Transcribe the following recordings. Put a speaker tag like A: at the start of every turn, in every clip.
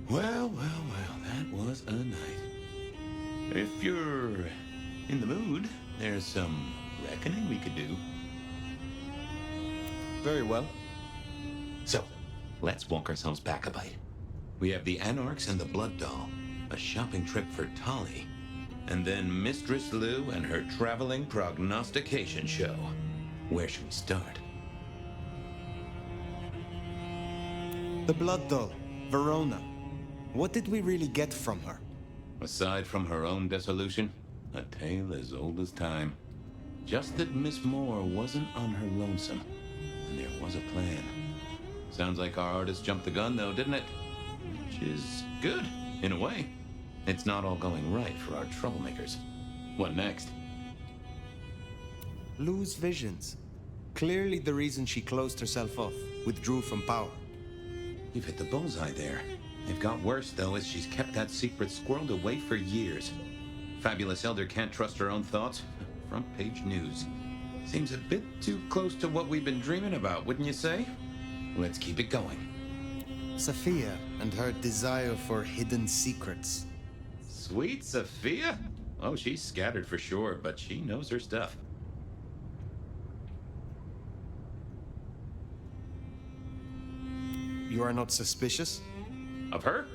A: Well, that was a night. If you're in the mood, there's some reckoning we could do.
B: Very well.
A: So, let's walk ourselves back a bite. We have the Anarchs and the Blood Doll, a shopping trip for Tolly, and then Mistress Lou and her traveling prognostication show. Where should we start?
B: The Blood Doll, Verona. What did we really get from her?
A: Aside from her own dissolution, a tale as old as time. Just that Miss Moore wasn't on her lonesome, and there was a plan. Sounds like our artist jumped the gun, though, didn't it? Which is good, in a way. It's not all going right for our troublemakers. What next?
B: Lou's visions. Clearly the reason she closed herself off, withdrew from power.
A: You've hit the bullseye there. They've got worse, though, as she's kept that secret squirreled away for years. Fabulous Elder can't trust her own thoughts. Front page news. Seems a bit too close to what we've been dreaming about, wouldn't you say? Let's keep it going.
B: Sophia and her desire for hidden secrets.
A: Sweet Sophia? Oh, she's scattered for sure, but she knows her stuff.
B: You are not suspicious?
A: Of her?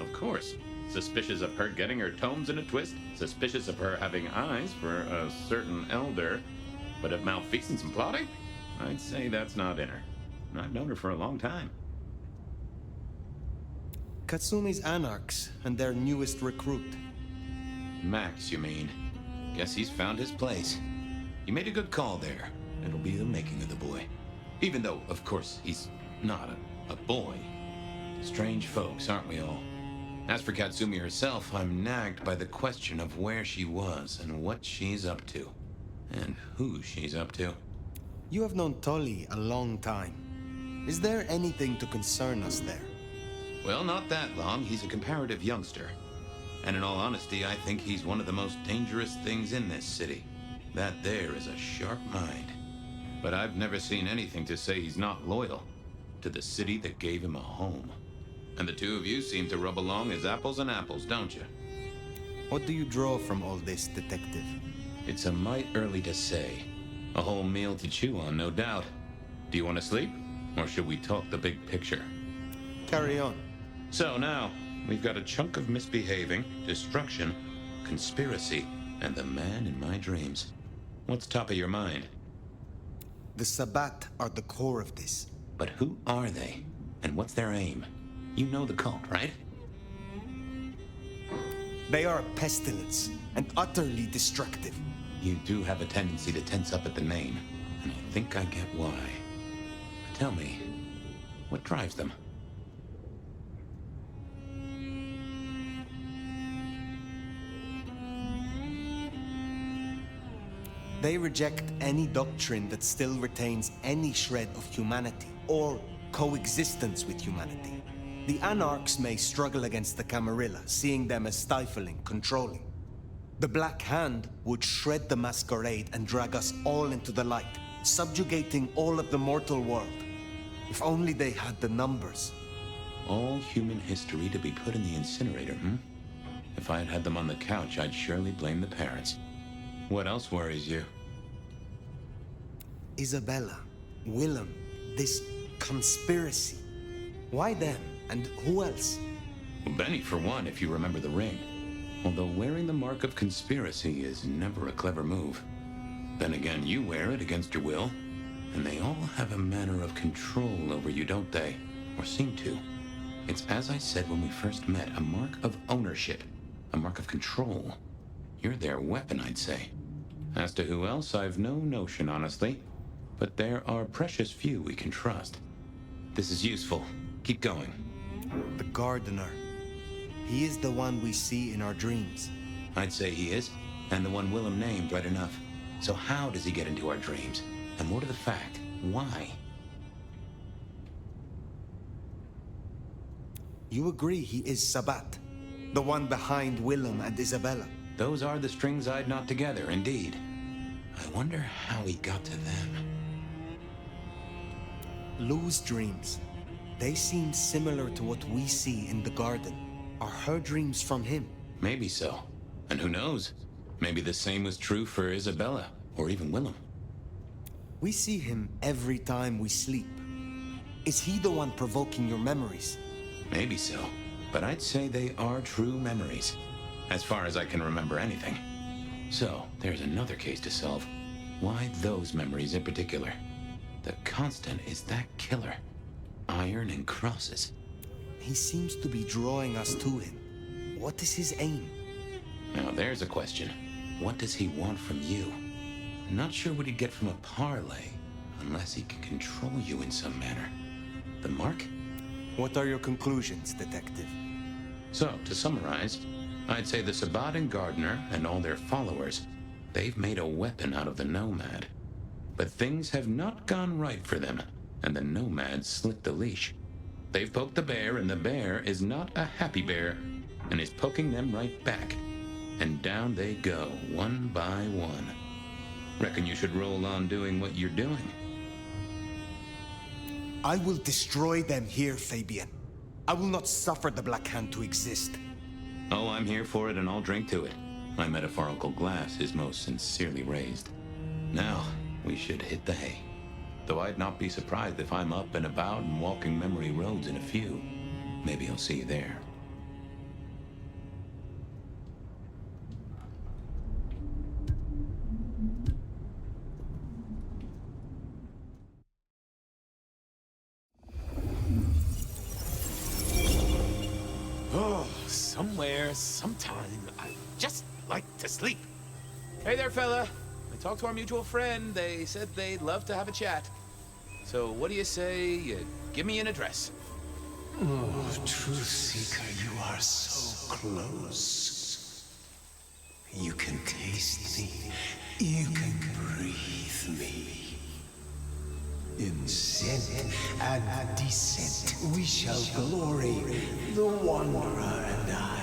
A: Of course. Suspicious of her getting her tomes in a twist. Suspicious of her having eyes for a certain elder. But of malfeasance and plotting? I'd say that's not in her. I've known her for a long time.
B: Katsumi's Anarchs and their newest recruit.
A: Max, you mean? Guess he's found his place. You made a good call there. It'll be the making of the boy. Even though, of course, he's not a boy. Strange folks, aren't we all? As for Katsumi herself, I'm nagged by the question of where she was and what she's up to. And who she's up to.
B: You have known Tolly a long time. Is there anything to concern us there?
A: Well, not that long. He's a comparative youngster. And in all honesty, I think he's one of the most dangerous things in this city. That there is a sharp mind. But I've never seen anything to say he's not loyal to the city that gave him a home. And the two of you seem to rub along as apples and apples, don't you?
B: What do you draw from all this, detective?
A: It's a mite early to say. A whole meal to chew on, no doubt. Do you want to sleep? Or should we talk the big picture?
B: Carry on.
A: So now, we've got a chunk of misbehaving, destruction, conspiracy, and the man in my dreams. What's top of your mind?
B: The Sabbat are the core of this.
A: But who are they? And what's their aim? You know the cult, right?
B: They are a pestilence, and utterly destructive.
A: You do have a tendency to tense up at the name, and I think I get why. But tell me, what drives them?
B: They reject any doctrine that still retains any shred of humanity, or coexistence with humanity. The Anarchs may struggle against the Camarilla, seeing them as stifling, controlling. The Black Hand would shred the Masquerade and drag us all into the light, subjugating all of the mortal world. If only they had the numbers.
A: All human history to be put in the incinerator, hmm? If I had had them on the couch, I'd surely blame the parents. What else worries you?
B: Isabella, Willem, this conspiracy. Why them? And who else?
A: Well, Benny, for one, if you remember the ring. Although wearing the mark of conspiracy is never a clever move. Then again, you wear it against your will. And they all have a manner of control over you, don't they? Or seem to. It's as I said when we first met, a mark of ownership. A mark of control. You're their weapon, I'd say. As to who else, I've no notion, honestly. But there are precious few we can trust. This is useful. Keep going.
B: The Gardener. He is the one we see in our dreams.
A: I'd say he is, and the one Willem named right enough. So how does he get into our dreams? And more to the fact, why?
B: You agree he is Sabbat, the one behind Willem and Isabella?
A: Those are the strings I'd knot together, indeed. I wonder how he got to them.
B: Lou's dreams. They seem similar to what we see in the garden. Are her dreams from him?
A: Maybe so. And who knows? Maybe the same was true for Isabella, or even Willem.
B: We see him every time we sleep. Is he the one provoking your memories?
A: Maybe so. But I'd say they are true memories, as far as I can remember anything. So, there's another case to solve. Why those memories in particular? The constant is that killer. Iron and crosses.
B: He seems to be drawing us to him. What is his aim?
A: Now there's a question. What does he want from you? Not sure what he'd get from a parlay, unless he can control you in some manner. The mark?
B: What are your conclusions, Detective?
A: So, to summarize, I'd say the Sabbat and Gardner and all their followers, they've made a weapon out of the Nomad. But things have not gone right for them, and the Nomad slipped the leash. They've poked the bear, and the bear is not a happy bear, and is poking them right back. And down they go, one by one. Reckon you should roll on doing what you're doing.
B: I will destroy them here, Fabien. I will not suffer the Black Hand to exist.
A: Oh, I'm here for it, and I'll drink to it. My metaphorical glass is most sincerely raised. Now, we should hit the hay. Though I'd not be surprised if I'm up and about and walking memory roads in a few. Maybe I'll see you there.
C: Oh, somewhere, sometime, I just like to sleep. Hey there, fella. I talked to our mutual friend. They said they'd love to have a chat. So what do you say you give me an address?
D: Oh, Truth Seeker, you are so close. You can taste me. You can breathe me. In scent and descent we shall glory, the Wanderer and I.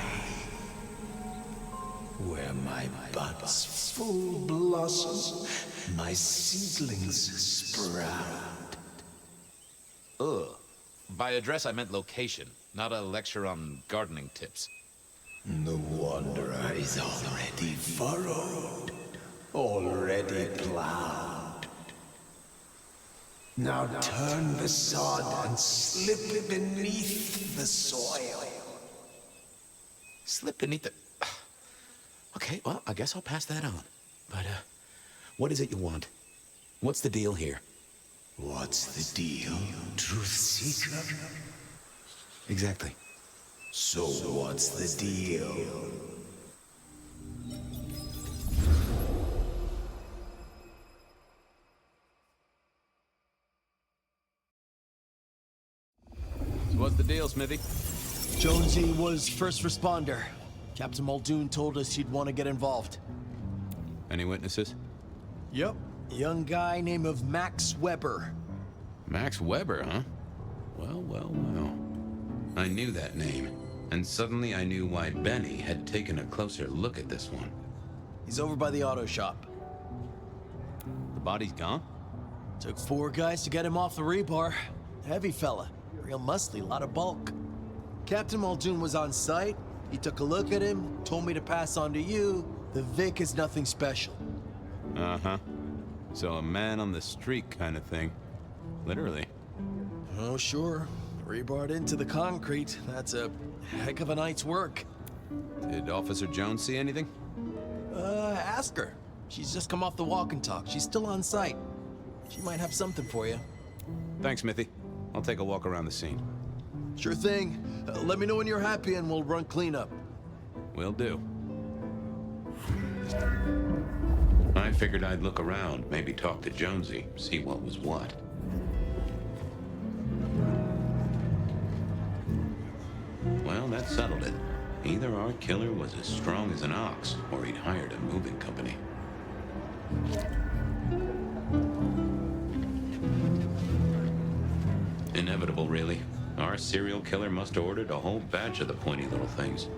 D: Where my buds full blossom, my seedlings sprout.
C: Ugh. By address, I meant location, not a lecture on gardening tips.
D: The Wanderer is already furrowed, already plowed. Now turn the sod and slip beneath the soil.
C: Slip beneath the... Okay, well, I guess I'll pass that on. But, what is it you want? What's the deal here?
D: What's the deal, Truth Seeker?
C: Exactly.
D: So what's the deal?
C: So what's the deal, Smithy?
E: Jonesy was first responder. Captain Muldoon told us he'd want to get involved.
C: Any witnesses?
E: Yep. Young guy named of Max Weber.
A: Max Weber, huh? Well. I knew that name, and suddenly I knew why Benny had taken a closer look at this one.
E: He's over by the auto shop.
C: The body's gone?
E: Took 4 guys to get him off the rebar. Heavy fella. Real muscly, lot of bulk. Captain Muldoon was on site. He took a look at him, told me to pass on to you. The Vic is nothing special.
F: Uh-huh. So a man on the street kind of thing. Literally.
E: Oh, sure. Rebarred into the concrete. That's a heck of a night's work.
F: Did Officer Jones see anything?
E: Ask her. She's just come off the walk and talk. She's still on site. She might have something for you.
F: Thanks, Smithy. I'll take a walk around the scene.
E: Sure thing. Let me know when you're happy and we'll run cleanup.
F: Will do.
A: I figured I'd look around, maybe talk to Jonesy, see what was what. Well, that settled it. Either our killer was as strong as an ox, or he'd hired a moving company. Inevitable, really. Our serial killer must have ordered a whole batch of the pointy little things.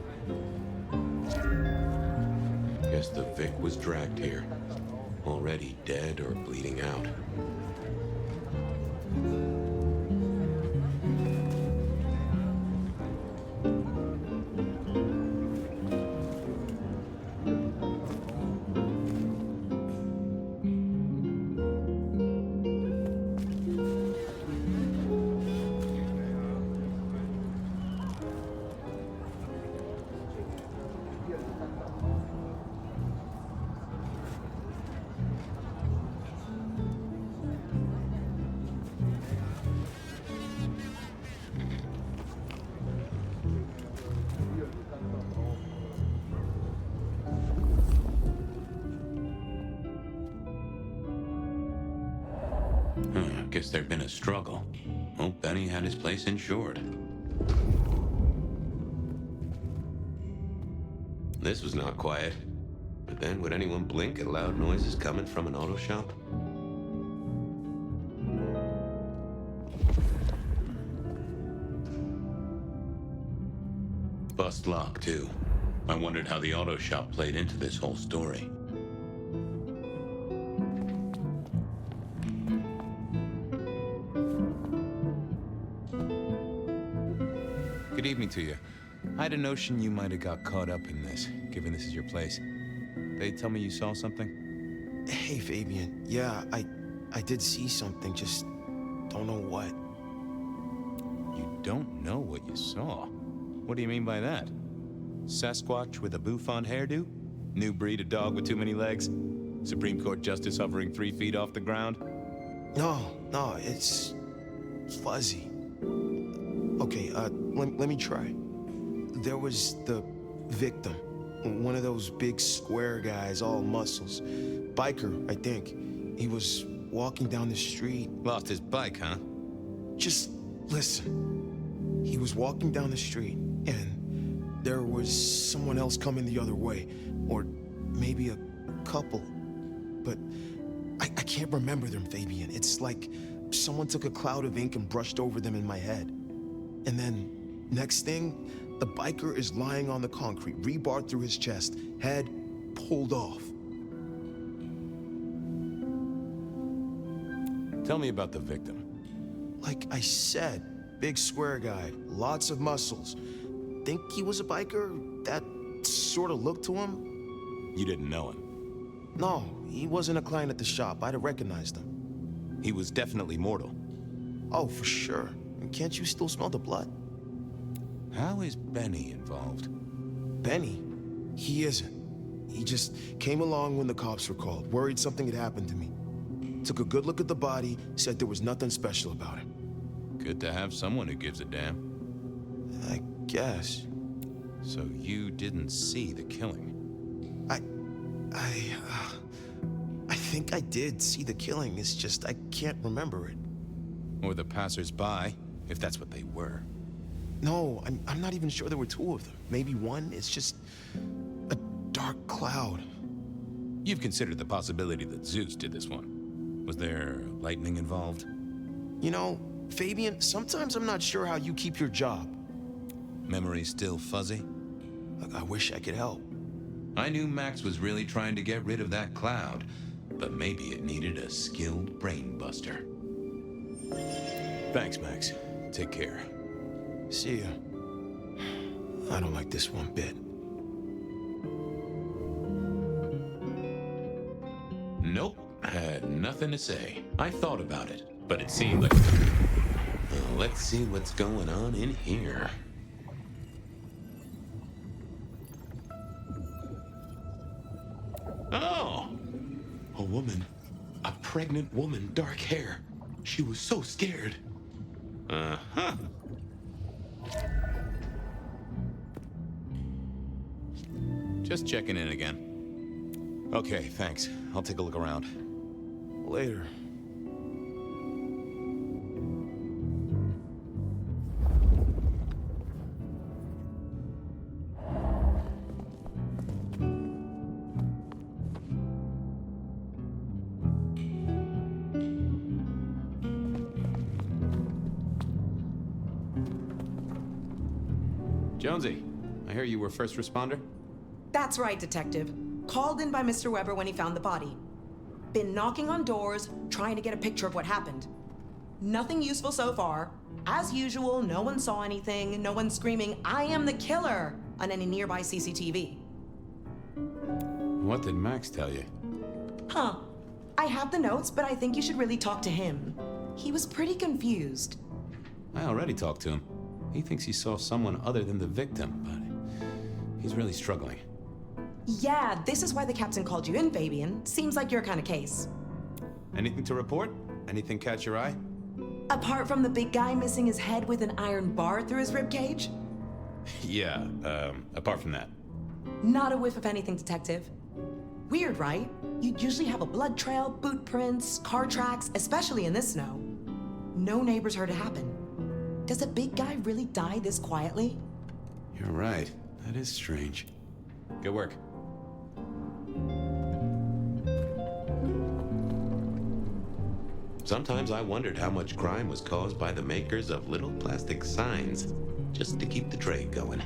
A: Guess the Vic was dragged here. Already dead or bleeding out. obvious there'd been a struggle. Hope Benny had his place insured.
G: This was not quiet. But then, would anyone blink at loud noises coming from an auto shop?
A: Bust lock, too. I wondered how the auto shop played into this whole story.
F: Good evening to you. I had a notion you might have got caught up in this, given this is your place. They tell me you saw something?
H: Hey, Fabien. Yeah, I did see something, just don't know what.
F: You don't know what you saw? What do you mean by that? Sasquatch with a bouffant hairdo? New breed of dog with too many legs? Supreme Court justice hovering 3 feet off the ground?
H: No, it's fuzzy. Okay, let me try. There was the victim, one of those big square guys, all muscles. Biker, I think. He was walking down the street.
F: Lost his bike, huh?
H: Just listen. He was walking down the street, and there was someone else coming the other way. Or maybe a couple. But I can't remember them, Fabien. It's like someone took a cloud of ink and brushed over them in my head. And then, next thing, the biker is lying on the concrete, rebar through his chest, head pulled off.
F: Tell me about the victim.
H: Like I said, big square guy, lots of muscles. Think he was a biker? That sort of looked to him?
F: You didn't know him?
H: No, he wasn't a client at the shop. I'd have recognized him.
F: He was definitely mortal.
H: Oh, for sure. Can't you still smell the blood?
F: How is Benny involved?
H: Benny? He isn't. He just came along when the cops were called, worried something had happened to me. Took a good look at the body, said there was nothing special about him.
F: Good to have someone who gives a damn.
H: I guess.
F: So you didn't see the killing?
H: I think I did see the killing. It's just I can't remember it.
F: Or the passers-by, if that's what they were.
H: No, I'm not even sure there were 2 of them. Maybe 1. It's just a dark cloud.
F: You've considered the possibility that Zeus did this one. Was there lightning involved?
H: You know, Fabien, sometimes I'm not sure how you keep your job.
F: Memory still fuzzy?
H: Look, I wish I could help.
A: I knew Max was really trying to get rid of that cloud, but maybe it needed a skilled brain buster.
F: Thanks, Max. Take care.
H: See ya. I don't like this one bit.
A: Nope, had nothing to say. I thought about it, but it seemed like... let's see what's going on in here. Oh! A woman. A pregnant woman, dark hair. She was so scared. Uh-huh.
F: Just checking in again. Okay, thanks. I'll take a look around.
H: Later.
F: Jonesy, I hear you were first responder?
I: That's right, Detective. Called in by Mr. Weber when he found the body. Been knocking on doors, trying to get a picture of what happened. Nothing useful so far. As usual, no one saw anything, no one screaming, "I am the killer!" on any nearby CCTV.
F: What did Max tell you?
I: Huh. I have the notes, but I think you should really talk to him. He was pretty confused.
F: I already talked to him. He thinks he saw someone other than the victim, but he's really struggling.
I: Yeah, this is why the captain called you in, Fabien. Seems like your kind of case.
F: Anything to report? Anything catch your eye?
I: Apart from the big guy missing his head with an iron bar through his ribcage?
F: Yeah, apart from that.
I: Not a whiff of anything, Detective. Weird, right? You'd usually have a blood trail, boot prints, car tracks, especially in this snow. No neighbors heard it happen. Does a big guy really die this quietly?
A: You're right. That is strange. Good work.
G: Sometimes I wondered how much crime was caused by the makers of little plastic signs, just to keep the trade going.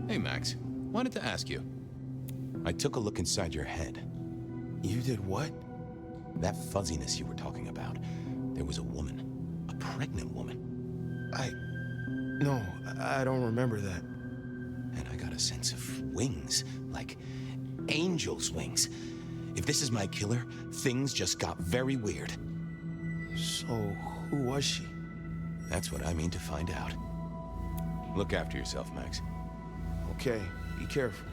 F: Hey, Max. Wanted to ask you. I took a look inside your head.
H: You did what?
F: That fuzziness you were talking about. There was a woman. A pregnant woman.
H: No, I don't remember that.
F: And I got a sense of wings. Like angel's wings. If this is my killer, things just got very weird.
H: So, who was she?
F: That's what I mean to find out. Look after yourself, Max.
H: Okay, be careful.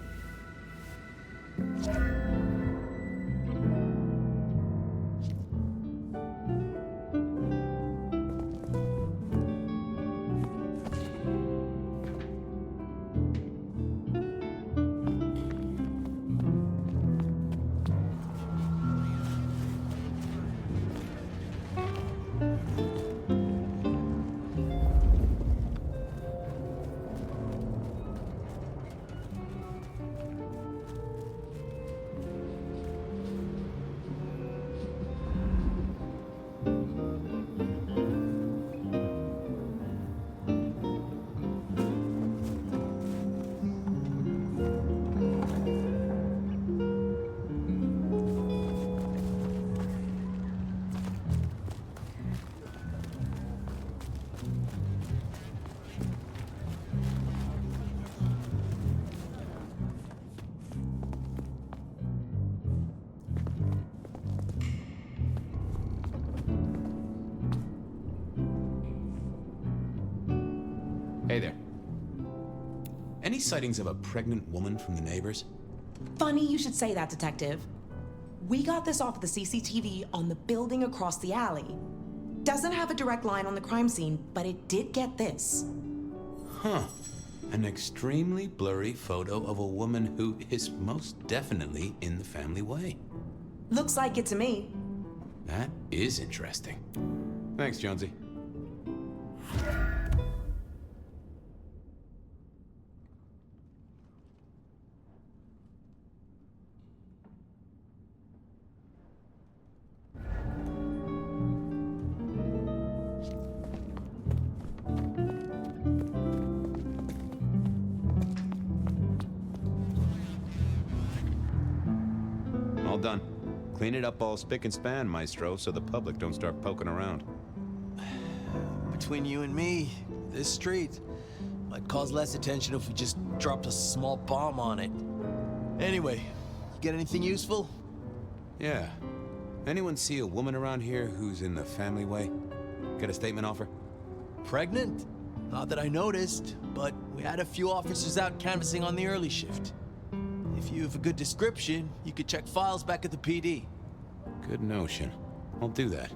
F: Hey there. Any sightings of a pregnant woman from the neighbors?
I: Funny you should say that, Detective. We got this off the CCTV on the building across the alley. Doesn't have a direct line on the crime scene, but it did get this.
F: Huh. An extremely blurry photo of a woman who is most definitely in the family way.
I: Looks like it to me.
F: That is interesting. Thanks, Jonesy. All done. Clean it up all spick and span, Maestro, so the public don't start poking around.
E: Between you and me, this street might cause less attention if we just dropped a small bomb on it. Anyway, you get anything useful?
F: Yeah. Anyone see a woman around here who's in the family way? Get a statement off her?
E: Pregnant? Not that I noticed, but we had a few officers out canvassing on the early shift. If you have a good description, you could check files back at the PD.
F: Good notion. I'll do that.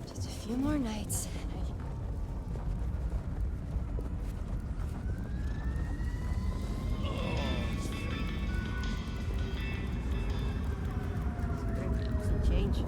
J: Just a few more nights. Change.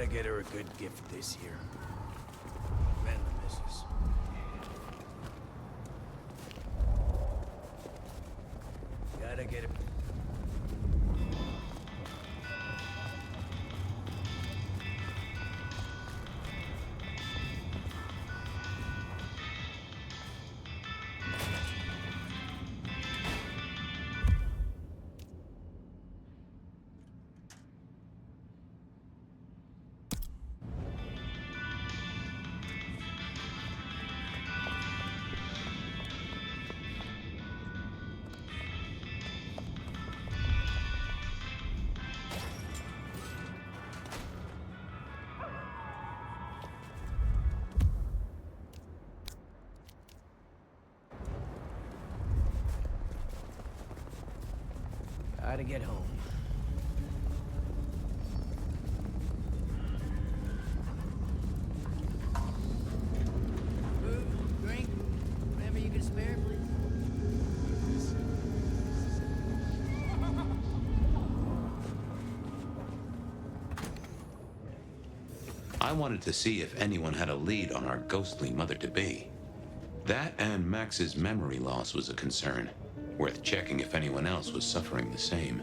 E: Gotta get her a good gift this year. And the missus. Gotta get it. Gotta get home. Food, drink, whatever you can spare, please.
A: I wanted to see if anyone had a lead on our ghostly mother-to-be. That and Max's memory loss was a concern. Worth checking if anyone else was suffering the same.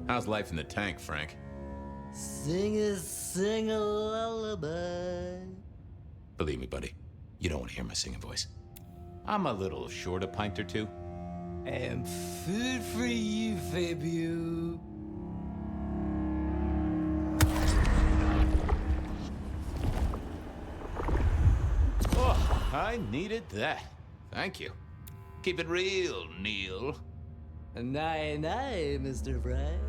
F: How's life in the tank, Frank?
E: Sing a lullaby.
F: Believe me, buddy, you don't want to hear my singing voice. I'm a little short a pint or two.
E: And food for you, Fabien.
F: Oh, I needed that. Thank you. Keep it real, Neil.
E: Aye, Mr. Bride.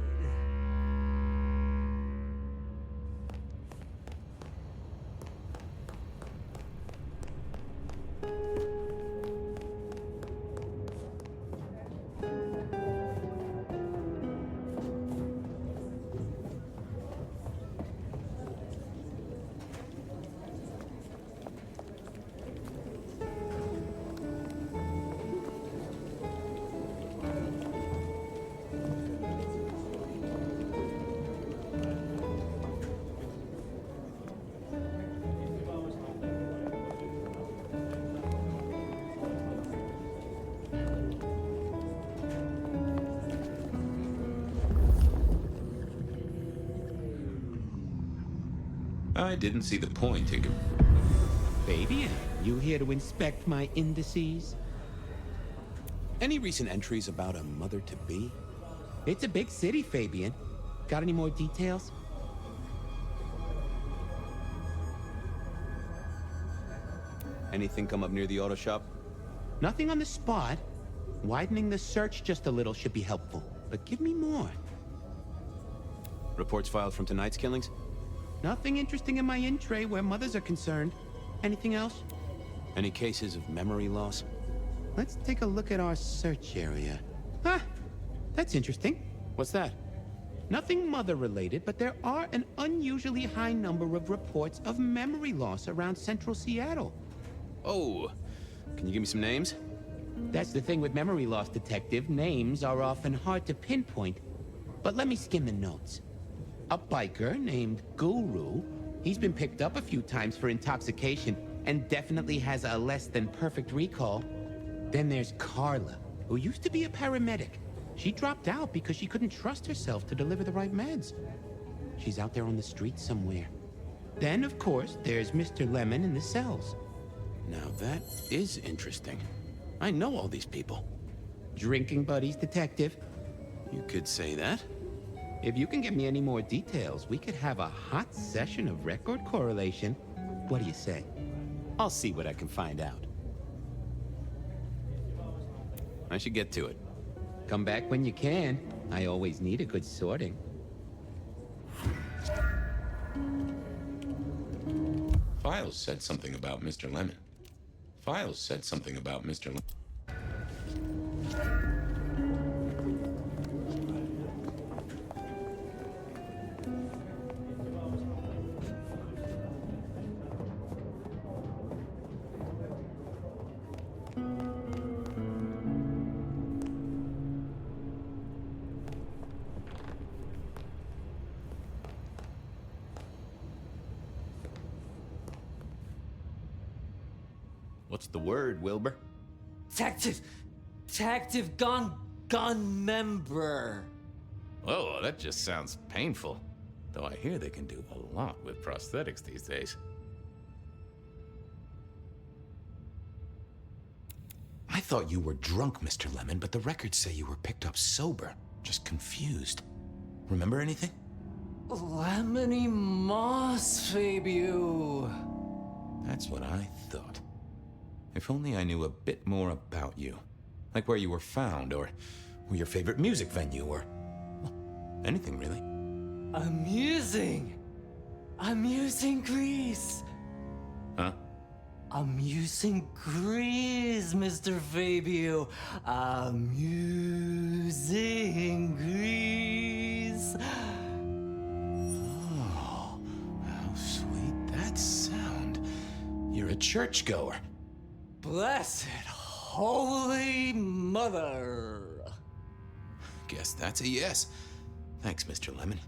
A: I didn't see the point in...
G: Fabien, you here to inspect my indices?
K: Any recent entries about a mother-to-be?
G: It's a big city, Fabien. Got any more details?
K: Anything come up near the auto shop?
G: Nothing on the spot. Widening the search just a little should be helpful, but give me more.
K: Reports filed from tonight's killings?
G: Nothing interesting in my in-tray where mothers are concerned. Anything else?
K: Any cases of memory loss?
G: Let's take a look at our search area. Ah, that's interesting.
K: What's that?
G: Nothing mother-related, but there are an unusually high number of reports of memory loss around central Seattle.
K: Oh, can you give me some names?
G: That's the thing with memory loss, Detective. Names are often hard to pinpoint. But let me skim the notes. A biker named Guru. He's been picked up a few times for intoxication and definitely has a less than perfect recall. Then there's Carla, who used to be a paramedic. She dropped out because she couldn't trust herself to deliver the right meds. She's out there on the street somewhere. Then, of course, there's Mr. Lemon in the cells.
K: Now that is interesting. I know all these people.
G: Drinking buddies, Detective.
K: You could say that.
G: If you can get me any more details, we could have a hot session of record correlation. What do you say?
K: I'll see what I can find out. I should get to it.
G: Come back when you can. I always need a good sorting.
A: Files said something about Mr. Lemon. Files said something about Mr. Lemon.
F: What's the word, Wilbur?
L: Detective gun member.
C: Whoa, that just sounds painful. Though I hear they can do a lot with prosthetics these days.
A: I thought you were drunk, Mr. Lemon, but the records say you were picked up sober. Just confused. Remember anything?
L: Lemony moss, Fabio.
A: That's what I thought. If only I knew a bit more about you. Like where you were found, or your favorite music venue, or well, anything really.
L: Amusing Grease.
A: Huh?
L: Amusing Grease, Mr. Fabio. Amusing Grease.
A: Oh, how sweet that sound. You're a churchgoer.
L: Blessed Holy Mother.
A: Guess that's a yes. Thanks, Mr. Lemon.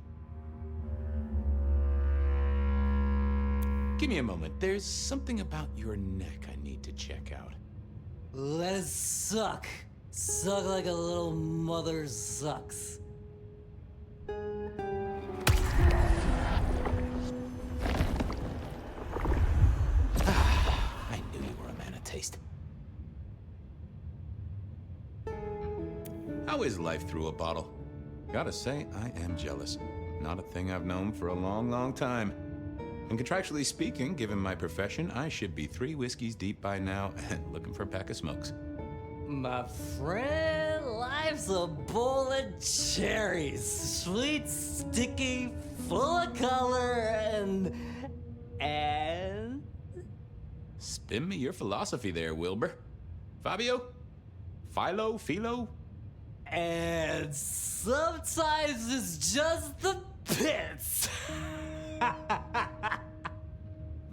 A: Give me a moment. There's something about your neck I need to check out.
L: Let it suck. Suck like a little mother sucks.
A: I knew you were a man of taste. How is life through a bottle? Gotta say, I am jealous. Not a thing I've known for a long, long time. And contractually speaking, given my profession, I should be 3 whiskeys deep by now and looking for a pack of smokes.
L: My friend, life's a bowl of cherries. Sweet, sticky, full of color, and...
A: Spin me your philosophy there, Wilbur. Fabio? Philo?
L: And sometimes it's just the pits.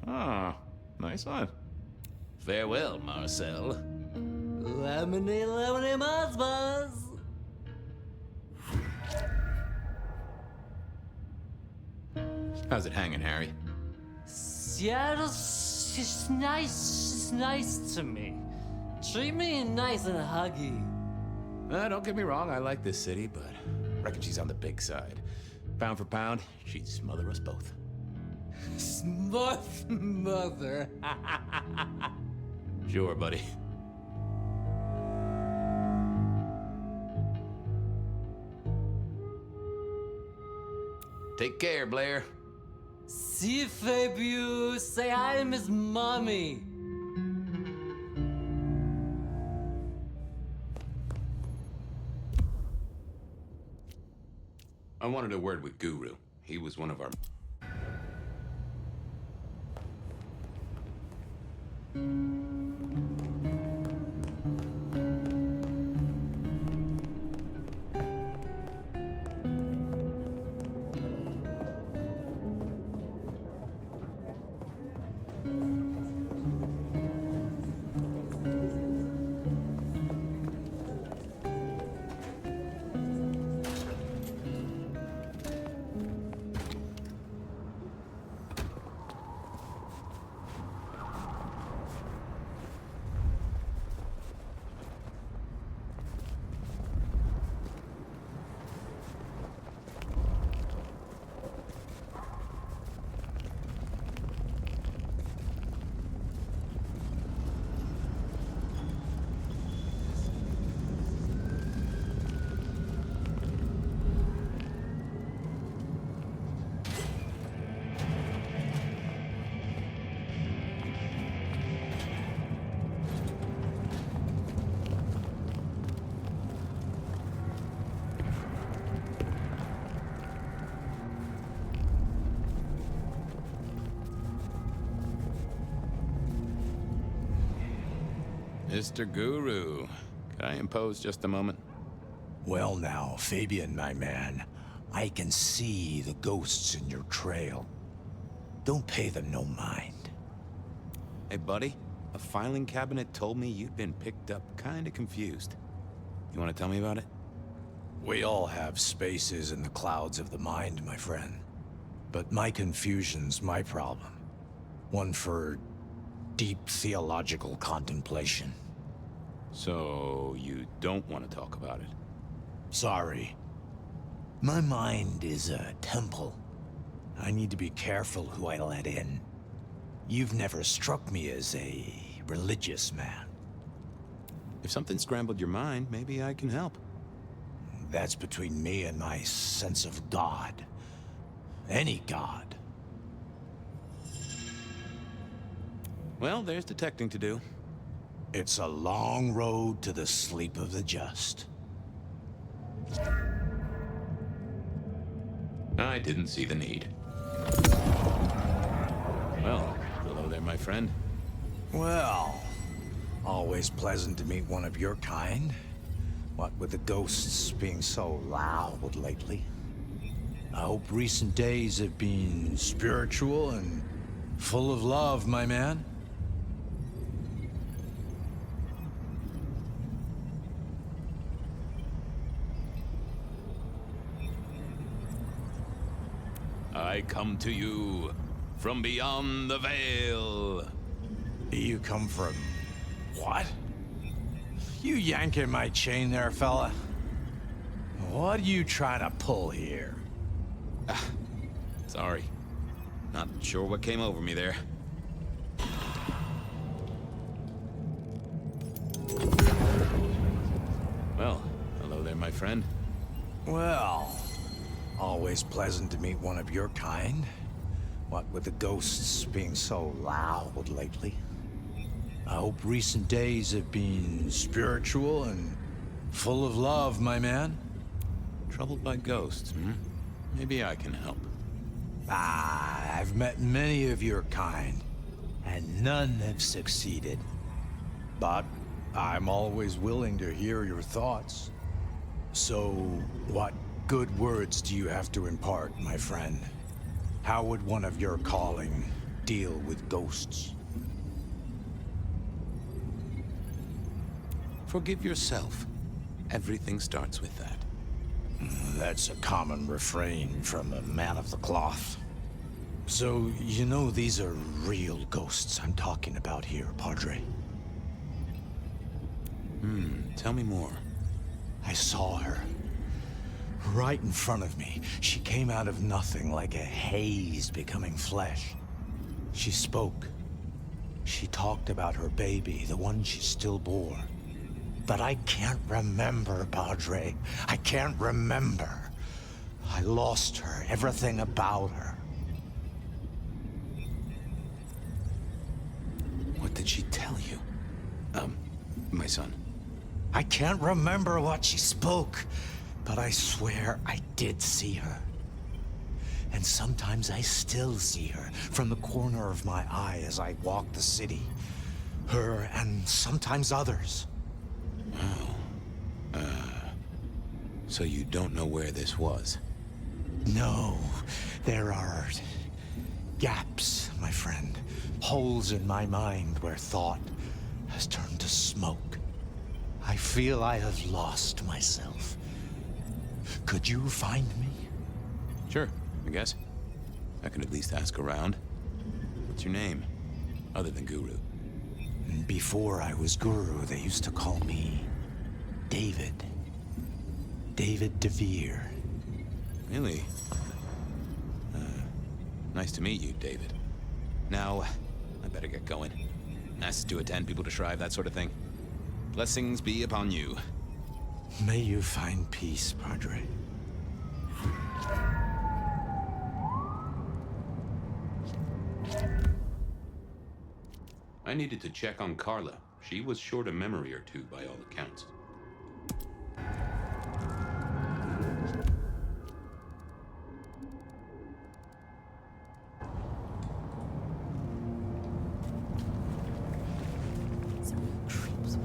A: Ah, nice one.
C: Farewell, Marcel.
L: Lemony, muzz buzz.
A: How's it hanging, Harry?
L: Seattle's just nice to me. Treat me nice and huggy.
A: Don't get me wrong, I like this city, but I reckon she's on the big side. Pound for pound, she'd smother us both.
L: Mother.
A: Sure, buddy.
C: Take care, Blair.
L: See Fabio. Say hi to Miss Mommy.
A: I wanted a word with Guru. He was one of our...
F: Mr. Guru, could I impose just a moment?
D: Well now, Fabien, my man, I can see the ghosts in your trail. Don't pay them no mind.
F: Hey, buddy, a filing cabinet told me you'd been picked up kinda confused. You wanna tell me about it?
D: We all have spaces in the clouds of the mind, my friend. But my confusion's my problem. One for deep theological contemplation.
F: So, you don't want to talk about it?
D: Sorry. My mind is a temple. I need to be careful who I let in. You've never struck me as a religious man.
F: If something scrambled your mind, maybe I can help.
D: That's between me and my sense of God. Any God.
F: Well, there's detecting to do.
D: It's a long road to the sleep of the just.
A: I didn't see the need.
F: Well, hello there, my friend.
D: Well, always pleasant to meet one of your kind. What with the ghosts being so loud lately. I hope recent days have been spiritual and full of love, my man.
F: I come to you from beyond the veil.
D: You come from... what? You yanking my chain there, fella? What are you trying to pull here?
F: Sorry. Not sure what came over me there. Well, hello there, my friend.
D: Well, always pleasant to meet one of your kind. What with the ghosts being so loud lately. I hope recent days have been spiritual and full of love, my man.
F: Troubled by ghosts, hmm? Maybe I can help.
D: I've met many of your kind, and none have succeeded. But I'm always willing to hear your thoughts. So, what good words do you have to impart, my friend? How would one of your calling deal with ghosts?
F: Forgive yourself. Everything starts with that.
D: That's a common refrain from a man of the cloth. So, you know these are real ghosts I'm talking about here, Padre?
F: Tell me more.
D: I saw her. Right in front of me. She came out of nothing, like a haze becoming flesh. She spoke. She talked about her baby, the one she still bore. But I can't remember, Padre. I can't remember. I lost her, everything about her.
F: What did she tell you? My son.
D: I can't remember what she spoke, but I swear I did see her. And sometimes I still see her from the corner of my eye as I walk the city. Her and sometimes others.
F: Wow. So you don't know where this was?
D: No, there are gaps, my friend. Holes in my mind where thought has turned to smoke. I feel I have lost myself. Could you find me?
F: Sure, I guess. I could at least ask around. What's your name? Other than Guru.
D: Before I was Guru, they used to call me David. David DeVere.
F: Really? Nice to meet you, David. Now, I better get going. Masses to attend, people to shrive, that sort of thing. Blessings be upon you.
D: May you find peace, Padre.
A: I needed to check on Carla. She was short a memory or two by all accounts.
J: Some creeps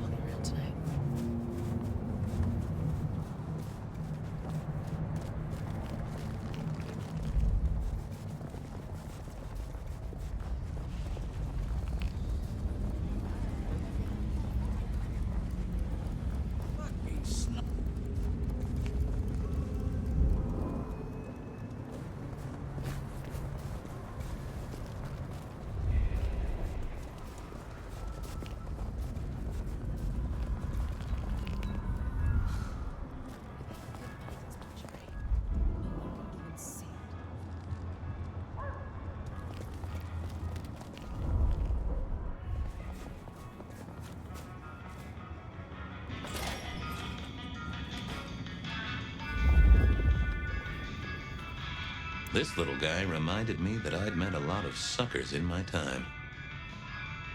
A: This little guy reminded me that I'd met a lot of suckers in my time.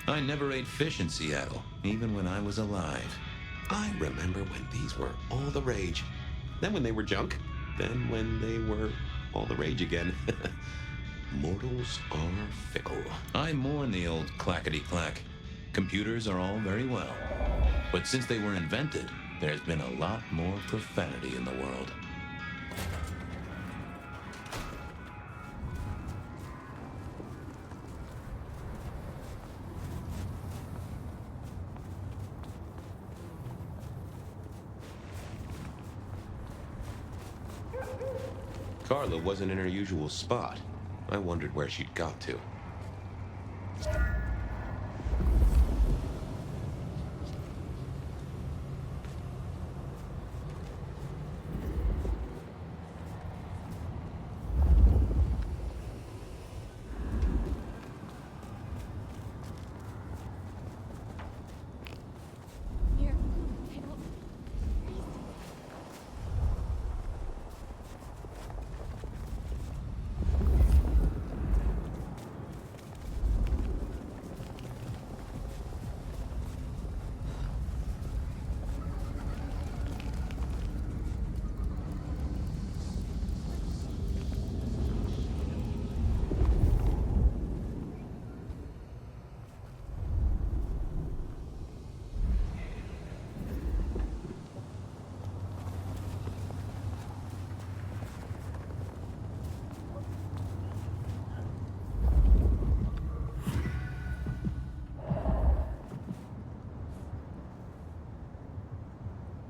A: I never ate fish in Seattle, even when I was alive.
K: I remember when these were all the rage. Then when they were junk. Then when they were all the rage again. Mortals are fickle.
A: I mourn the old clackety-clack. Computers are all very well. But since they were invented, there's been a lot more profanity in the world.
K: Carla wasn't in her usual spot. I wondered where she'd got to.
J: Here.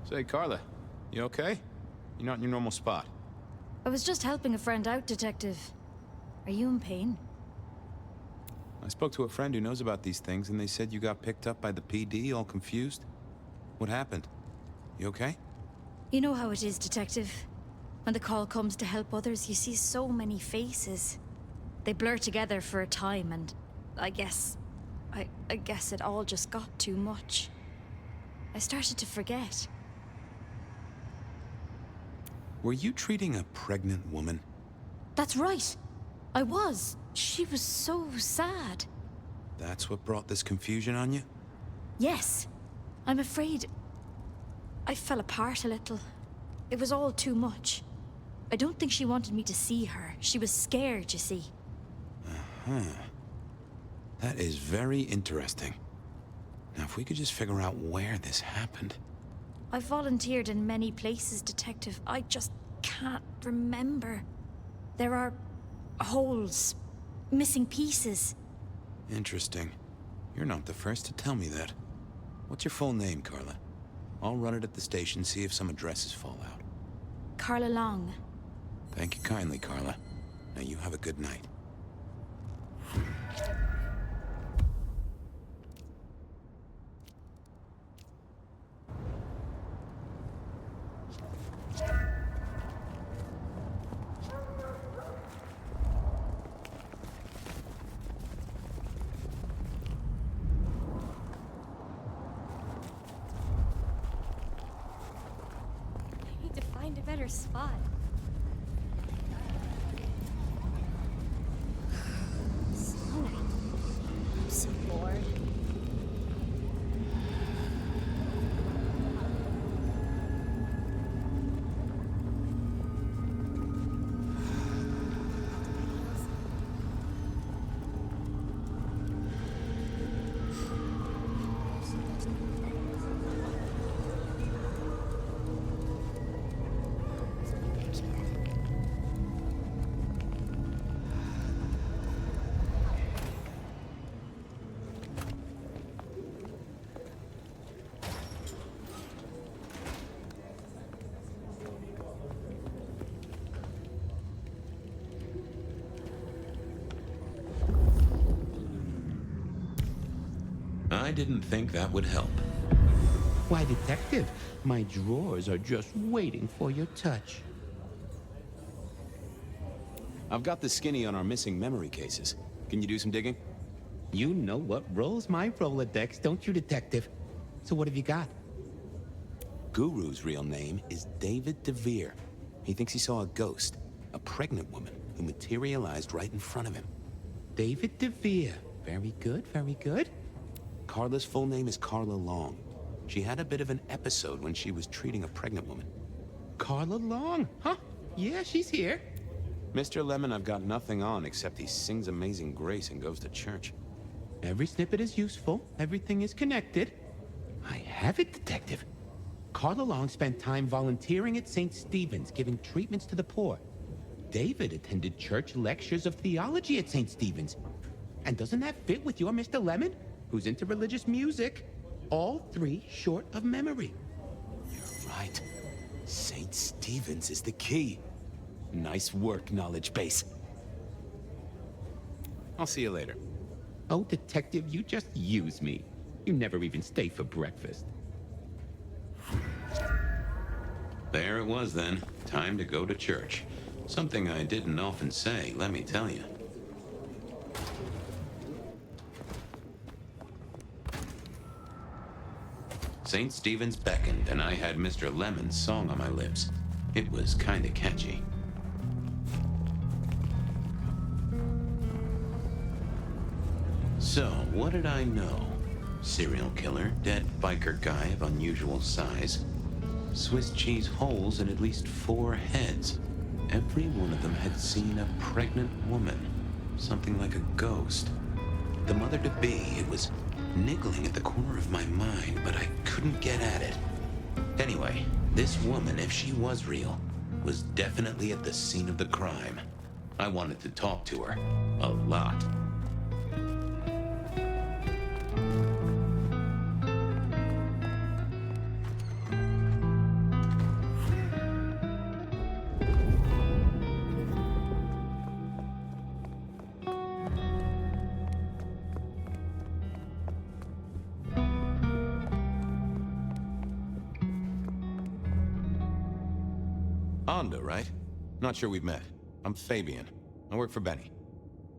F: Say, Carla, you okay? You're not in your normal spot.
M: I was just helping a friend out, Detective. Are you in pain?
F: I spoke to a friend who knows about these things, and they said you got picked up by the PD, all confused. What happened? You okay?
M: You know how it is, Detective. When the call comes to help others, you see so many faces. They blur together for a time, and I guess it all just got too much. I started to forget.
F: Were you treating a pregnant woman?
M: That's right. I was. She was so sad.
F: That's what brought this confusion on you?
M: Yes. I'm afraid I fell apart a little. It was all too much. I don't think she wanted me to see her. She was scared, you see.
F: Uh-huh. That is very interesting. Now, if we could just figure out where this happened.
M: I've volunteered in many places, Detective. I just can't remember. There are holes, missing pieces.
F: Interesting. You're not the first to tell me that. What's your full name, Carla? I'll run it at the station, see if some addresses fall out.
M: Carla Long.
F: Thank you kindly, Carla. Now you have a good night.
J: I need to find a better spot. Slow. I'm so bored.
A: I didn't think that would help.
G: Why, Detective, my drawers are just waiting for your touch.
F: I've got the skinny on our missing memory cases. Can you do some digging?
G: You know what rolls my Rolodex, don't you, Detective? So what have you got?
F: Guru's real name is David DeVere. He thinks he saw a ghost, a pregnant woman,
K: who materialized right in front of him.
G: David DeVere. Very good, very good.
K: Carla's full name is Carla Long. She had a bit of an episode when she was treating a pregnant woman.
G: Carla Long, huh? Yeah, she's here.
F: Mr. Lemon, I've got nothing on except he sings Amazing Grace and goes to church.
G: Every snippet is useful. Everything is connected. I have it, Detective. Carla Long spent time volunteering at St. Stephen's, giving treatments to the poor. David attended church lectures of theology at St. Stephen's. And doesn't that fit with your Mr. Lemon, who's into religious music? All three short of memory.
K: You're right. St. Stephen's is the key. Nice work, knowledge base.
F: I'll see you later.
G: Oh, Detective, you just use me. You never even stay for breakfast.
A: There it was then. Time to go to church. Something I didn't often say, let me tell you. St. Stephen's beckoned, and I had Mr. Lemon's song on my lips. It was kinda catchy. So, what did I know? Serial killer, dead biker guy of unusual size. Swiss cheese holes in at least 4 heads. Every one of them had seen a pregnant woman. Something like a ghost. The mother-to-be, it was niggling at the corner of my mind, but I couldn't get at it. Anyway, this woman, if she was real, was definitely at the scene of the crime. I wanted to talk to her. A lot.
F: Onda, right? Not sure we've met. I'm Fabien. I work for Benny.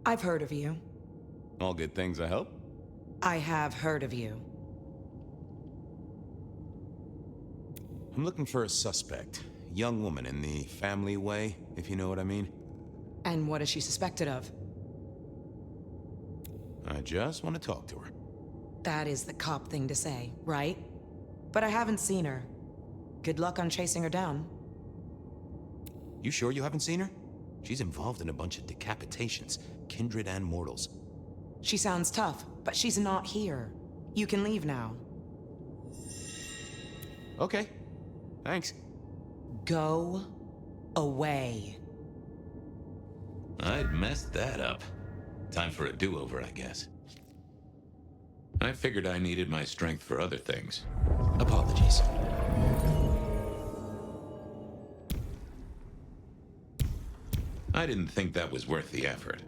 I: I've heard of you.
F: All good things, I hope?
I: I have heard of you.
F: I'm looking for a suspect. Young woman in the family way, if you know what I mean.
I: And what is she suspected of?
F: I just want to talk to her.
I: That is the cop thing to say, right? But I haven't seen her. Good luck on chasing her down.
F: You sure you haven't seen her? She's involved in a bunch of decapitations, kindred and mortals.
I: She sounds tough, but she's not here. You can leave now.
F: Okay. Thanks.
I: Go away.
A: I'd messed that up. Time for a do-over, I guess. I figured I needed my strength for other things.
K: Apologies.
A: I didn't think that was worth the effort.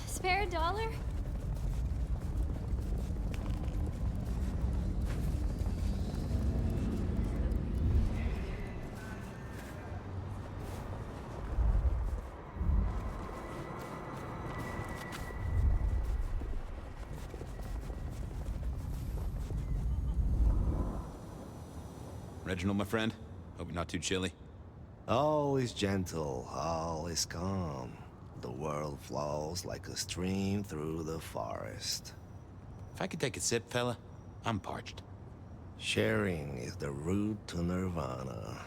J: Spare $1?
F: Reginald, my friend. Hope you're not too chilly.
N: Always gentle, always calm. The world flows like a stream through the forest.
F: If I could take a sip, fella, I'm parched.
N: Sharing is the route to nirvana.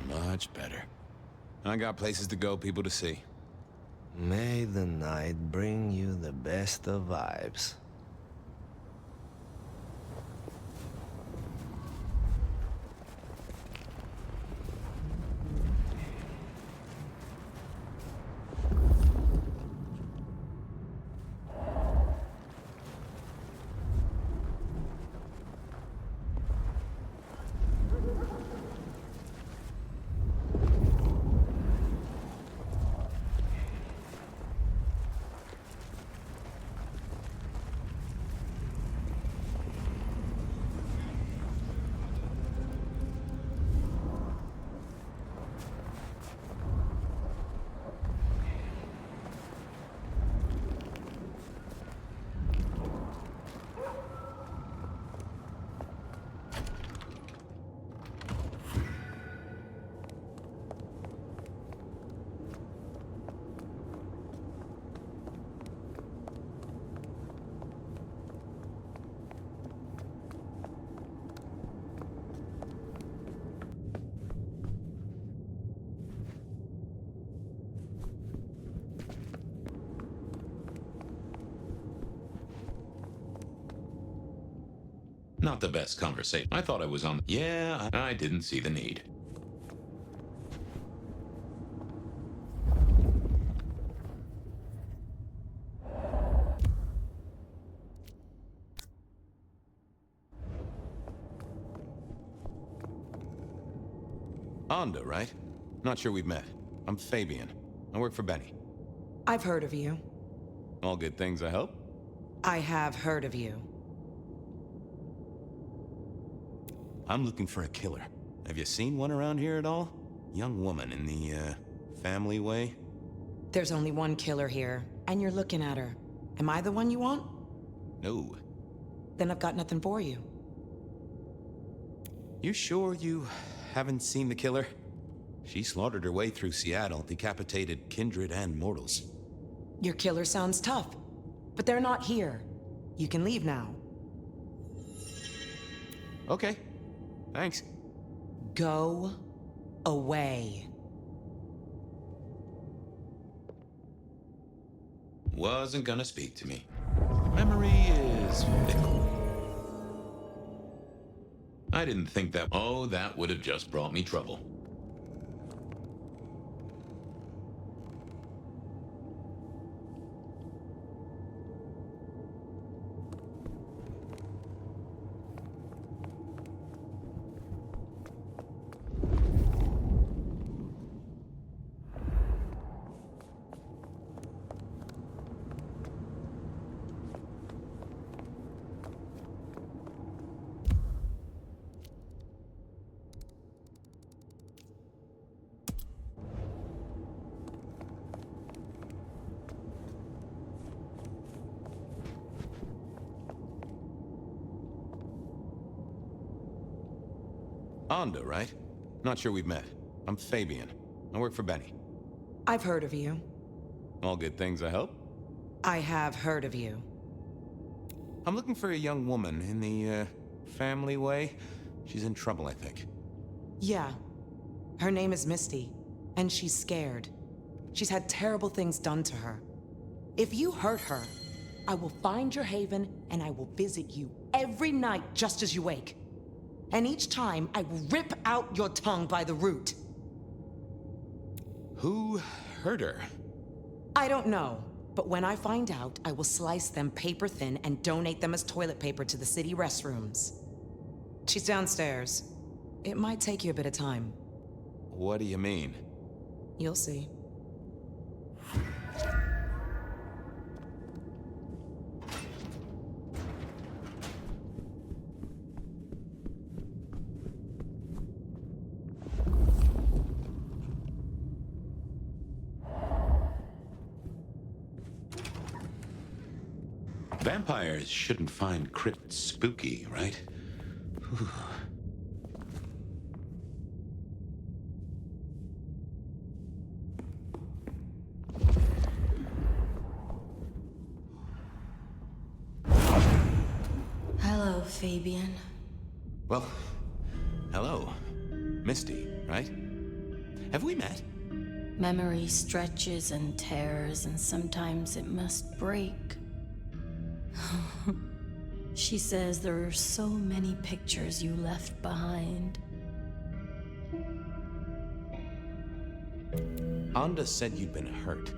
F: Much better. I got places to go, people to see.
N: May the night bring you the best of vibes.
A: Not the best conversation. I thought I was on... Yeah, I didn't see the need.
F: Onda, right? Not sure we've met. I'm Fabien. I work for Benny.
I: I've heard of you.
F: All good things, I hope?
I: I have heard of you.
F: I'm looking for a killer. Have you seen one around here at all? Young woman in the, family way?
I: There's only one killer here, and you're looking at her. Am I the one you want?
F: No.
I: Then I've got nothing for you.
F: You sure you haven't seen the killer? She slaughtered her way through Seattle, decapitated kindred and mortals.
I: Your killer sounds tough, but they're not here. You can leave now.
F: Okay. Thanks.
I: Go away.
A: Wasn't gonna speak to me. Memory is fickle. I didn't think that... Oh, that would have just brought me trouble.
F: Onda, right? Not sure we've met. I'm Fabien. I work for Benny.
I: I've heard of you.
F: All good things, I hope?
I: I have heard of you.
F: I'm looking for a young woman in the, family way. She's in trouble, I think.
I: Yeah. Her name is Misty, and she's scared. She's had terrible things done to her. If you hurt her, I will find your haven, and I will visit you every night just as you wake. And each time, I will rip out your tongue by the root.
F: Who hurt her?
I: I don't know, but when I find out, I will slice them paper thin and donate them as toilet paper to the city restrooms. She's downstairs. It might take you a bit of time.
F: What do you mean?
I: You'll see.
A: Vampires shouldn't find crypts spooky, right? Whew.
O: Hello, Fabien.
F: Well, hello. Misty, right? Have we met?
O: Memory stretches and tears, and sometimes it must break. She says there are so many pictures you left behind.
F: Onda said you'd been hurt.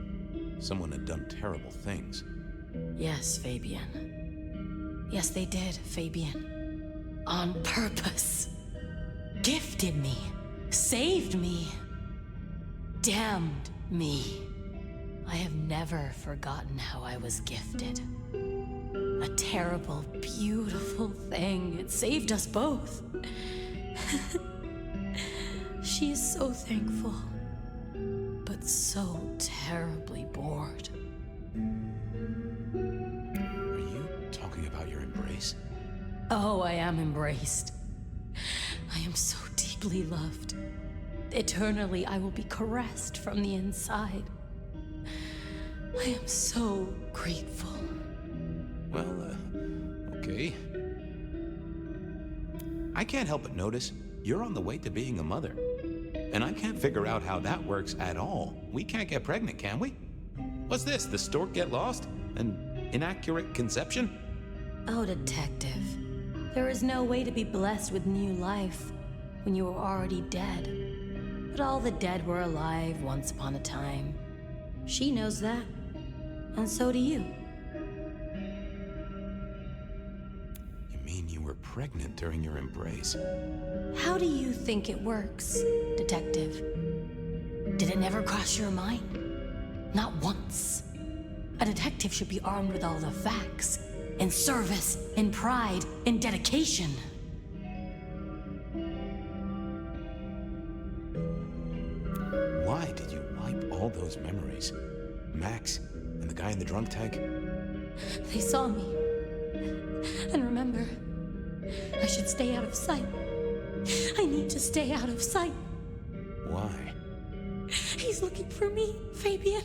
F: Someone had done terrible things.
O: Yes, Fabien. Yes, they did, Fabien. On purpose. Gifted me. Saved me. Damned me. I have never forgotten how I was gifted. A terrible, beautiful thing. It saved us both. She is so thankful, but so terribly bored.
F: Are you talking about your embrace?
O: Oh, I am embraced. I am so deeply loved. Eternally, I will be caressed from the inside. I am so grateful.
F: Well, okay. I can't help but notice you're on the way to being a mother. And I can't figure out how that works at all. We can't get pregnant, can we? What's this? The stork get lost? An inaccurate conception?
O: Oh, Detective. There is no way to be blessed with new life when you are already dead. But all the dead were alive once upon a time. She knows that, and so do you.
F: You mean you were pregnant during your embrace?
O: How do you think it works, Detective? Did it never cross your mind? Not once. A detective should be armed with all the facts, in service, in pride, in dedication.
F: Why did you wipe all those memories? Max and the guy in the drunk tank?
O: They saw me. And remember, I should stay out of sight. I need to stay out of sight.
F: Why?
O: He's looking for me, Fabien.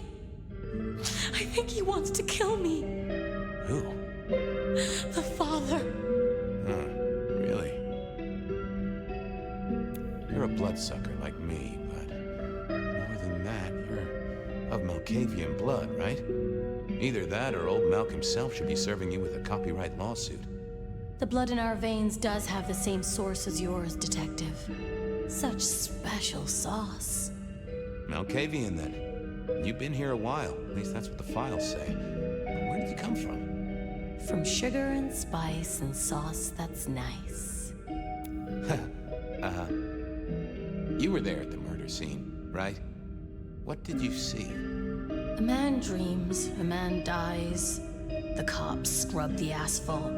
O: I think he wants to kill me.
F: Who?
O: The father.
F: Huh, really? You're a bloodsucker like me, but more than that, you're of Malkavian blood, right? Either that or old Malk himself should be serving you with a copyright lawsuit.
O: The blood in our veins does have the same source as yours, Detective. Such special sauce.
F: Malkavian, then. You've been here a while. At least that's what the files say. But where did you come from?
O: From sugar and spice and sauce that's nice.
F: You were there at the murder scene, right? What did you see?
O: A man dreams, a man dies. The cops scrub the asphalt,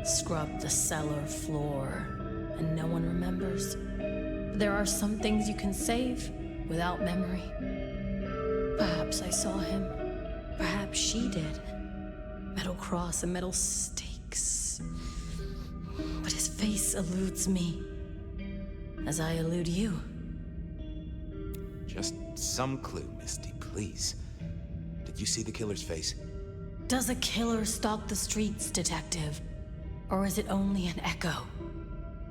O: scrub the cellar floor, and no one remembers. But there are some things you can save without memory. Perhaps I saw him. Perhaps she did. Metal cross and metal stakes. But his face eludes me, as I elude you.
F: Just some clue, Misty, please. Did you see the killer's face?
O: Does a killer stalk the streets, Detective? Or is it only an echo?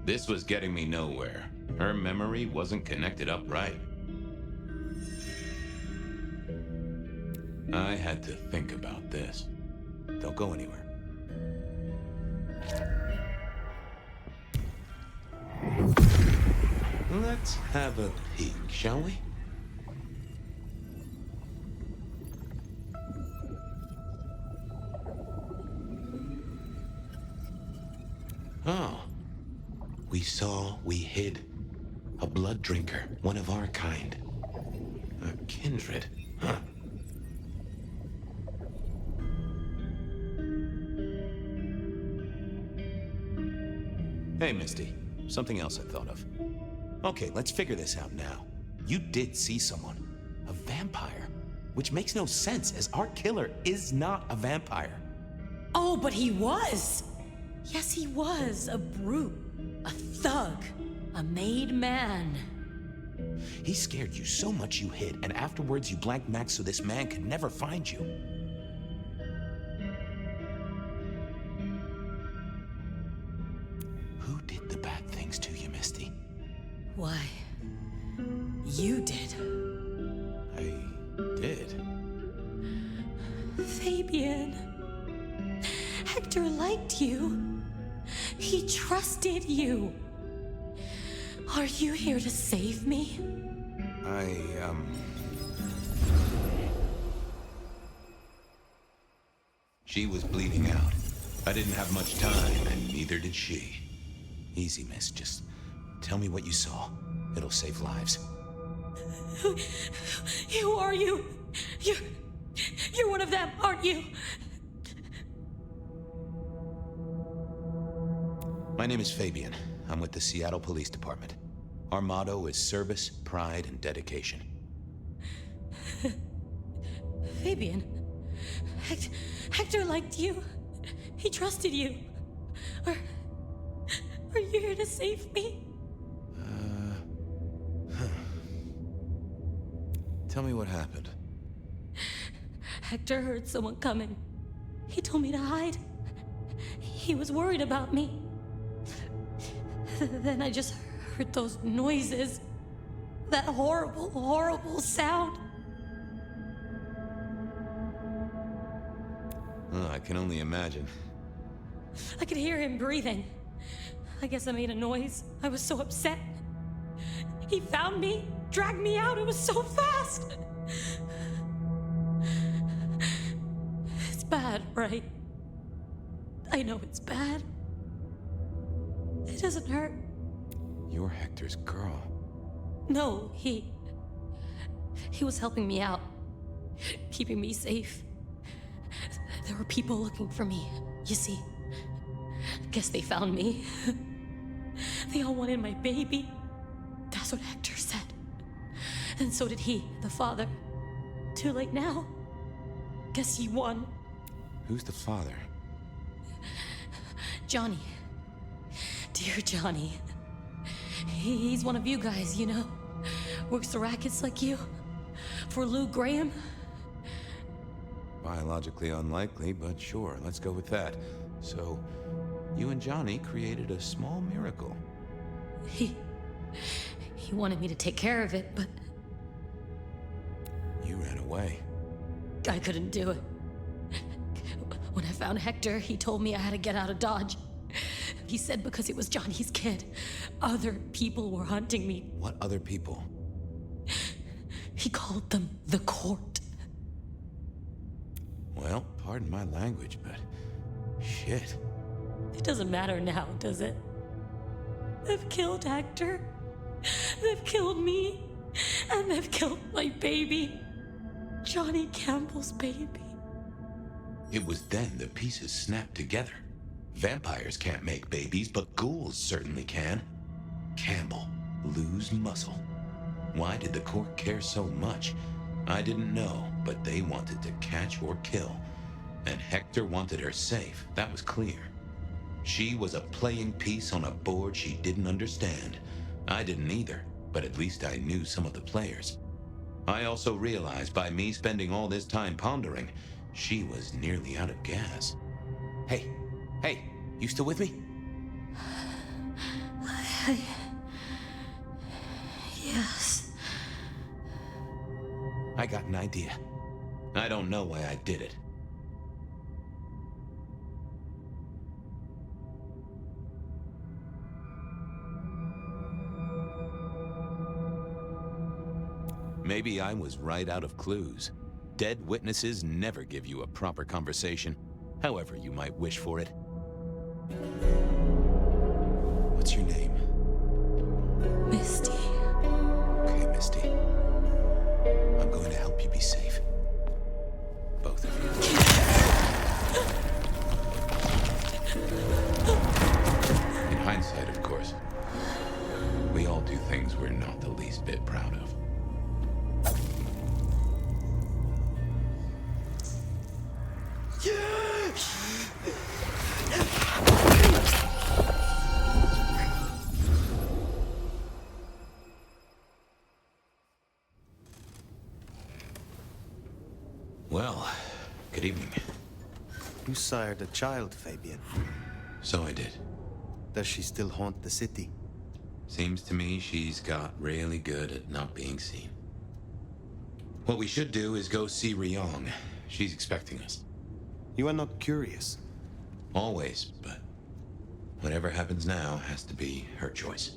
A: This was getting me nowhere. Her memory wasn't connected up right. I had to think about this.
F: Don't go anywhere.
A: Let's have a peek, shall we? Oh. We saw, we hid. A blood drinker, one of our kind. A kindred, huh? Hey, Misty. Something else I thought of. Okay, let's figure this out now. You did see someone. A vampire. Which makes no sense, as our killer is not a vampire.
O: Oh, but he was! Yes, he was. A brute. A thug. A made man.
F: He scared you so much you hid, and afterwards you blanked Max so this man could never find you. Who did the bad things to you, Misty?
O: Why, you did.
F: I did?
O: Fabien. Hector liked you. He trusted you. Are you here to save me?
A: She was bleeding out. I didn't have much time, and neither did she.
F: Easy, miss. Just tell me what you saw. It'll save lives.
O: Who are you? You're one of them, aren't you?
F: My name is Fabien. I'm with the Seattle Police Department. Our motto is service, pride, and dedication.
O: Fabien, Hector liked you. He trusted you. Are you here to save me?
F: Tell me what happened.
O: Hector heard someone coming. He told me to hide. He was worried about me. Then I just heard those noises. That horrible, horrible sound.
F: Oh, I can only imagine.
O: I could hear him breathing. I guess I made a noise. I was so upset. He found me, dragged me out. It was so fast. It's bad, right? I know it's bad. It doesn't hurt.
F: You're Hector's girl.
O: No, he was helping me out, keeping me safe. There were people looking for me, you see. Guess they found me. They all wanted my baby. That's what Hector said. And so did he, the father. Too late now. Guess he won.
F: Who's the father?
O: Johnny. Dear Johnny. He's one of you guys, you know. Works the rackets like you. For Lou Graham.
F: Biologically unlikely, but sure, let's go with that. So, you and Johnny created a small miracle.
O: He wanted me to take care of it, but
F: You ran away.
O: I couldn't do it. When I found Hector, he told me I had to get out of Dodge. He said because it was Johnny's kid, other people were hunting me.
F: What other people?
O: He called them the court.
F: Well, pardon my language, but shit.
O: It doesn't matter now, does it? They've killed Hector. They've killed me. And they've killed my baby. Johnny Campbell's baby.
A: It was then the pieces snapped together. Vampires can't make babies, but ghouls certainly can. Campbell, Lou's muscle. Why did the court care so much? I didn't know, but they wanted to catch or kill. And Hector wanted her safe, that was clear. She was a playing piece on a board she didn't understand. I didn't either, but at least I knew some of the players. I also realized by me spending all this time pondering, she was nearly out of gas. Hey, you still with me?
O: Yes.
A: I got an idea. I don't know why I did it. Maybe I was right out of clues. Dead witnesses never give you a proper conversation, however you might wish for it. What's your name?
O: Misty.
A: Okay, Misty. I'm going to help you be safe. Both of you. In hindsight, of course. We all do things we're not the least bit proud of. Well, good evening.
B: You sired a child, Fabien.
A: So I did.
B: Does she still haunt the city?
A: Seems to me she's got really good at not being seen. What we should do is go see Ryong. She's expecting us.
B: You are not curious.
A: Always, but whatever happens now has to be her choice.